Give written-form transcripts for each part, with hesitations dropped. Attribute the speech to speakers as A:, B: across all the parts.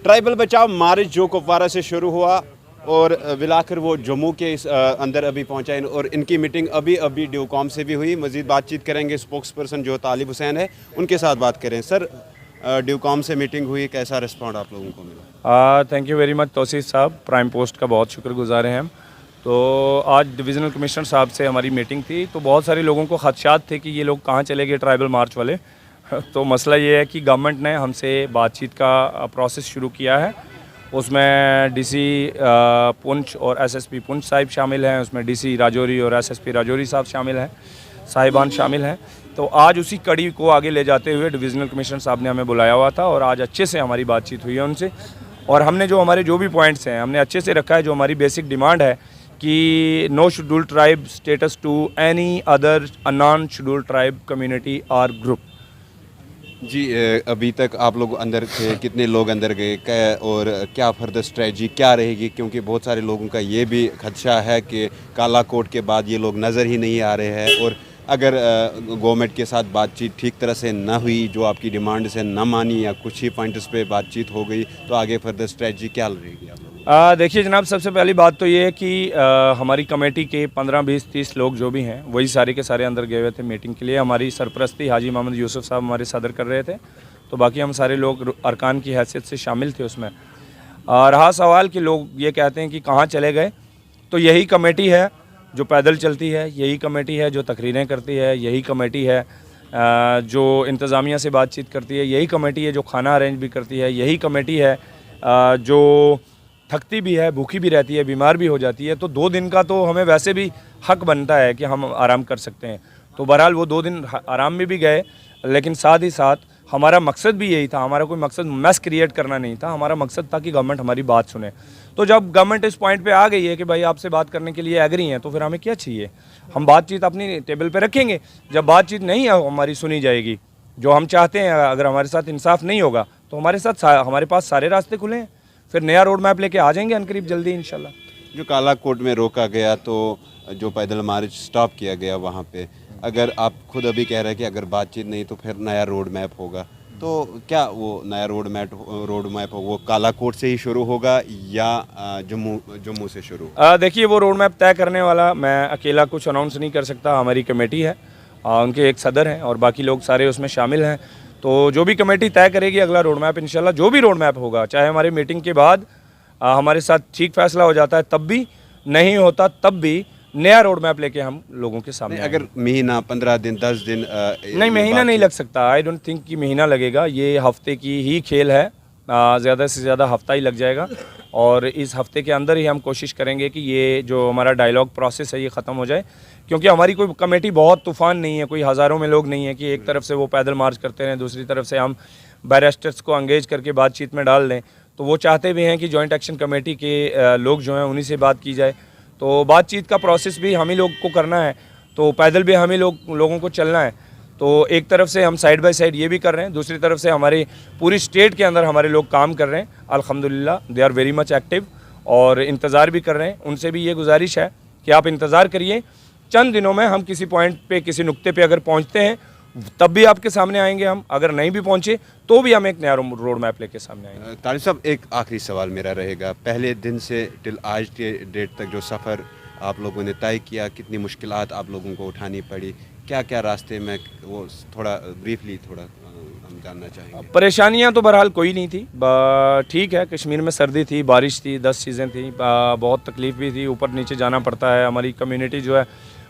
A: Tribal बचाओ मार्च जो कुपवारा से शुरू हुआ और विलाकर वो जम्मू के अंदर अभी पहुंचा है और इनकी मीटिंग अभी ड्यूकॉम से भी हुई। मज़ीद बातचीत करेंगे स्पोक्स पर्सन जो तालिब हुसैन है उनके साथ बात करें। सर, ड्यूकॉम से मीटिंग हुई, कैसा रिस्पॉन्ड आप लोगों को मिला?
B: Thank you very much Tausif साहब, प्राइम पोस्ट का बहुत शुक्रगुजार हैं हम। तो आज डिविज़नल कमिश्नर साहब से हमारी मीटिंग थी, तो बहुत सारे लोगों को खदशात थे कि ये लोग कहाँ चले गए ट्राइबल मार्च वाले। तो मसला ये है कि गवर्नमेंट ने हमसे बातचीत का प्रोसेस शुरू किया है। उसमें डीसी पुंछ और एसएसपी पुंछ साहिब शामिल हैं, उसमें डीसी राजौरी और एसएसपी राजौरी साहब शामिल हैं, साहिबान शामिल हैं। तो आज उसी कड़ी को आगे ले जाते हुए डिविज़नल कमिश्नर साहब ने हमें बुलाया हुआ था और आज अच्छे से हमारी बातचीत हुई है उनसे। और हमने जो भी पॉइंट्स हैं हमने अच्छे से रखा है। जो हमारी बेसिक डिमांड है कि no scheduled tribe status to any other non scheduled tribe community और ग्रुप।
A: जी, अभी तक आप लोग अंदर थे, कितने लोग अंदर गए और क्या फर्दर स्ट्रेटजी क्या रहेगी? क्योंकि बहुत सारे लोगों का ये भी खदशा है कि काला कोट के बाद ये लोग नज़र ही नहीं आ रहे हैं और अगर गवर्नमेंट के साथ बातचीत ठीक तरह से ना हुई, जो आपकी डिमांड से ना मानी या कुछ ही पॉइंट्स पे बातचीत हो गई, तो आगे फर्दर स्ट्रेटजी क्या रहेगी आप लोग?
B: देखिए जनाब, सबसे पहली बात तो ये है कि हमारी कमेटी के 15, 20, 30 लोग जो भी हैं वही सारे के सारे अंदर गए हुए थे मीटिंग के लिए। हमारी सरपरस्ती हाजी मोहम्मद यूसुफ साहब हमारे सदर कर रहे थे, तो बाकी हम सारे लोग अरकान की हैसियत से शामिल थे उसमें। रहा सवाल कि लोग ये कहते हैं कि कहाँ चले गए, तो यही कमेटी है जो पैदल चलती है, यही कमेटी है जो तकरीरें करती है, यही कमेटी है जो इंतज़ामिया से बातचीत करती है, यही कमेटी है जो खाना अरेंज भी करती है, यही कमेटी है जो थकती भी है, भूखी भी रहती है, बीमार भी हो जाती है। तो 2 दिन का तो हमें वैसे भी हक बनता है कि हम आराम कर सकते हैं। तो बहरहाल वो 2 दिन आराम में भी गए, लेकिन साथ ही साथ हमारा मकसद भी यही था। हमारा कोई मकसद मैस क्रिएट करना नहीं था, हमारा मकसद था कि गवर्नमेंट हमारी बात सुने। तो जब गवर्नमेंट इस पॉइंट पे आ गई है कि भाई आपसे बात करने के लिए एग्री हैं, तो फिर हमें क्या चाहिए? हम बातचीत अपनी टेबल पे रखेंगे। जब बातचीत नहीं हमारी सुनी जाएगी, जो हम चाहते हैं, अगर हमारे साथ इंसाफ नहीं होगा, तो हमारे पास सारे रास्ते खुले हैं। फिर नया रोड मैप लेके आ जाएंगे अनकरीब जल्दी इंशाल्लाह।
A: जो काला कोट में रोका गया, तो जो पैदल मार्च स्टॉप किया गया वहाँ पे, अगर आप खुद अभी कह रहे हैं कि अगर बातचीत नहीं तो फिर नया रोड मैप होगा, तो क्या वो नया रोड मैप वो काला कोट से ही शुरू होगा या जम्मू से शुरू?
B: देखिए, वो रोड मैप तय करने वाला मैं अकेला कुछ अनाउंस नहीं कर सकता। हमारी कमेटी है, उनके एक सदर हैं और बाकी लोग सारे उसमें शामिल हैं। तो जो भी कमेटी तय करेगी अगला रोड मैप, इंशाल्लाह जो भी रोड मैप होगा, चाहे हमारी मीटिंग के बाद हमारे साथ ठीक फैसला हो जाता है तब भी, नहीं होता तब भी, नया रोड मैप लेके हम लोगों के सामने।
A: अगर महीना, 15 दिन, 10 दिन
B: नहीं, महीना नहीं लग सकता। आई डोंट थिंक कि महीना लगेगा। ये हफ्ते की ही खेल है, ज़्यादा से ज़्यादा हफ्ता ही लग जाएगा। और इस हफ्ते के अंदर ही हम कोशिश करेंगे कि ये जो हमारा डायलॉग प्रोसेस है ये ख़त्म हो जाए। क्योंकि हमारी कोई कमेटी बहुत तूफ़ान नहीं है, कोई हज़ारों में लोग नहीं है कि एक तरफ से वो पैदल मार्च करते हैं, दूसरी तरफ से हम बैरिस्टर्स को एंगेज करके बातचीत में डाल दें। तो वो चाहते भी हैं कि जॉइंट एक्शन कमेटी के लोग जो हैं उन्हीं से बात की जाए। तो बातचीत का प्रोसेस भी हम ही लोग को करना है, तो पैदल भी हम ही लोगों को चलना है। तो एक तरफ से हम साइड बाय साइड ये भी कर रहे हैं, दूसरी तरफ से हमारी पूरी स्टेट के अंदर हमारे लोग काम कर रहे हैं। अल्हम्दुलिल्लाह they are very much active और इंतज़ार भी कर रहे हैं। उनसे भी ये गुजारिश है कि आप इंतज़ार करिए, चंद दिनों में हम किसी पॉइंट पे, किसी नुक्ते पे अगर पहुंचते हैं तब भी आपके सामने आएंगे हम। अगर नहीं भी पहुंचे तो भी हम एक नया रोड मैप लेके सामने आएंगे।
A: तालिब साहब, एक आखिरी सवाल मेरा रहेगा, पहले दिन से टिल आज के डेट तक जो सफ़र आप लोगों ने तय किया, कितनी मुश्किलात आप लोगों को उठानी पड़ी, क्या क्या रास्ते में, वो थोड़ा ब्रीफली हम जानना चाहेंगे।
B: परेशानियां तो बहरहाल कोई नहीं थी, ठीक है। कश्मीर में सर्दी थी, बारिश थी, 10 चीज़ें थी, बहुत तकलीफ भी थी, ऊपर नीचे जाना पड़ता है। हमारी कम्युनिटी जो है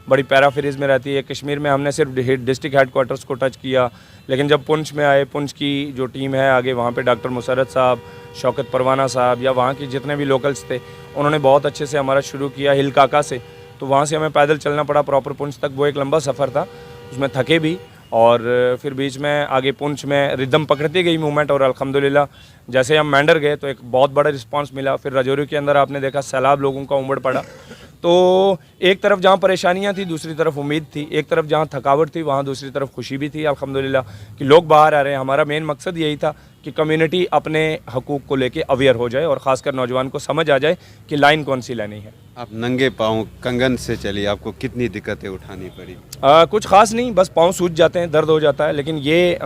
B: बड़ी पैराफ्रीज में रहती है। कश्मीर में हमने सिर्फ डिस्ट्रिक्ट हेडक्वार्टर्स को टच किया, लेकिन जब पुंछ में आए, पुंछ की जो टीम है आगे, वहाँ पे डॉक्टर मुसरत साहब, शौकत परवाना साहब या वहाँ के जितने भी लोकल्स थे, उन्होंने बहुत अच्छे से हमारा शुरू किया हिल काका से। तो वहाँ से हमें पैदल चलना पड़ा प्रॉपर पुंछ तक। वो एक लंबा सफ़र था, उसमें थके भी, और फिर बीच में आगे पुंछ में रिदम पकड़ती गई मूवमेंट। और अल्हम्दुलिल्लाह जैसे हम मैंडर गए तो एक बहुत बड़ा रिस्पांस मिला। फिर राजौरी के अंदर आपने देखा सैलाब लोगों का उमड़ पड़ा। तो एक तरफ जहाँ परेशानियाँ थी, दूसरी तरफ उम्मीद थी। एक तरफ जहाँ थकावट थी, वहाँ दूसरी तरफ खुशी भी थी अल्हम्दुलिल्लाह कि लोग बाहर आ रहे हैं। हमारा मेन मकसद यही था कि कम्युनिटी अपने हकूक़ को लेके अवेयर हो जाए और ख़ासकर नौजवान को समझ आ जाए कि लाइन कौन सी लेनी है।
A: आप नंगे पाँव कंगन से चली, आपको कितनी दिक्कतें उठानी पड़ी?
B: कुछ ख़ास नहीं, बस पाँव सूज जाते हैं, दर्द हो जाता है, लेकिन ये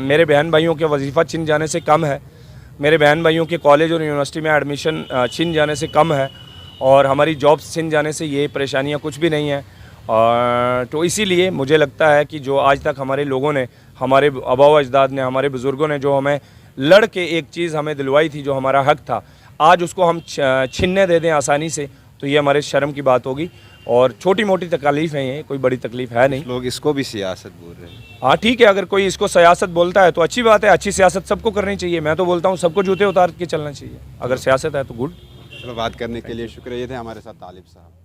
B: मेरे बहन भाइयों के वजीफ़ा छिन जाने से कम है। मेरे बहन भाइयों के कॉलेज और यूनिवर्सिटी में एडमिशन छिन जाने से कम है और हमारी जॉब्स छिन जाने से ये परेशानियां कुछ भी नहीं है। तो इसीलिए मुझे लगता है कि जो आज तक हमारे लोगों ने, हमारे आबा अजदाद ने, हमारे बुज़ुर्गों ने जो हमें लड़ के एक चीज़ हमें दिलवाई थी, जो हमारा हक था, आज उसको हम छीनने दे दें आसानी से, तो ये हमारे शर्म की बात होगी। और छोटी मोटी तकलीफ़ है, ये कोई बड़ी तकलीफ़ है नहीं।
A: लोग इसको भी सियासत बोल रहे हैं।
B: हाँ ठीक है, अगर कोई इसको सियासत बोलता है तो अच्छी बात है, अच्छी सियासत सबको करनी चाहिए। मैं तो बोलता हूँ सबको जूते उतार के चलना चाहिए, अगर सियासत है तो गुड।
A: चलो, बात करने के लिए शुक्रिया। ये थे हमारे साथ तालिब साहब।